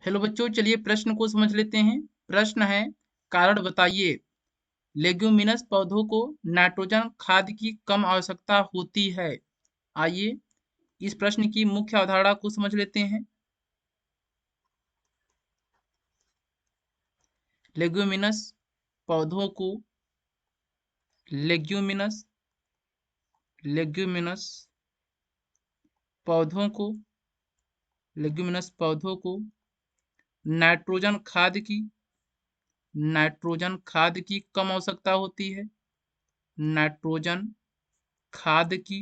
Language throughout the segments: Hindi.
हेलो बच्चों, चलिए प्रश्न को समझ लेते हैं। प्रश्न है, कारण बताइए। लेग्यूमिनस पौधों को नाइट्रोजन खाद की कम आवश्यकता होती है। आइए इस प्रश्न की मुख्य अवधारणा को समझ लेते हैं। लेग्यूमिनस पौधों को लेग्यूमिनस लेग्यूमिनस पौधों को लेग्यूमिनस पौधों को नाइट्रोजन खाद की कम आवश्यकता होती है। नाइट्रोजन खाद की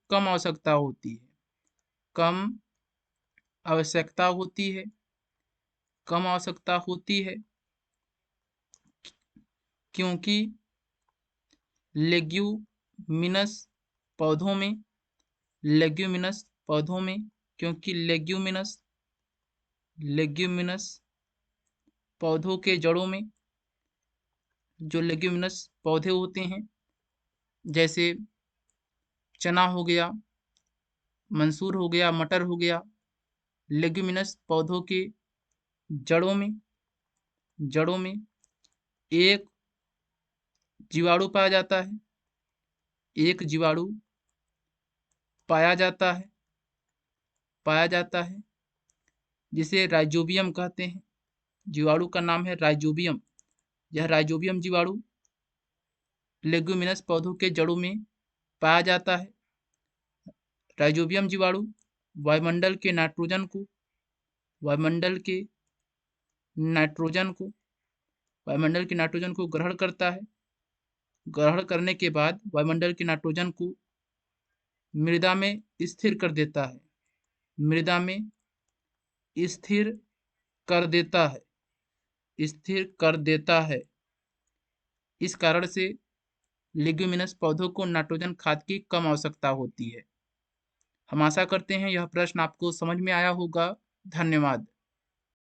कम आवश्यकता होती है। कम आवश्यकता होती है कम आवश्यकता होती है क्योंकि लेग्यूमिनस पौधों में लेग्यूमिनस पौधों में क्योंकि लेग्यूमिनस पौधों के जड़ों में जो लेग्यूमिनस पौधे होते हैं, जैसे चना हो गया, मंसूर हो गया, मटर हो गया, लेग्यूमिनस पौधों के जड़ों में एक जीवाणु पाया जाता है। एक जीवाणु पाया जाता है जिसे राइजोबियम कहते हैं। जीवाणु का नाम है राइजोबियम। यह राइजोबियम जीवाणु लेग्यूमिनस पौधों के जड़ों में पाया जाता है। राइजोबियम जीवाणु वायुमंडल के नाइट्रोजन को वायुमंडल के नाइट्रोजन को ग्रहण करता है। ग्रहण करने के बाद वायुमंडल के नाइट्रोजन को मृदा में स्थिर कर देता है। मृदा में स्थिर कर देता है। इस कारण से लेग्यूमिनस पौधों को नाइट्रोजन खाद की कम आवश्यकता होती है। हम आशा करते हैं यह प्रश्न आपको समझ में आया होगा। धन्यवाद।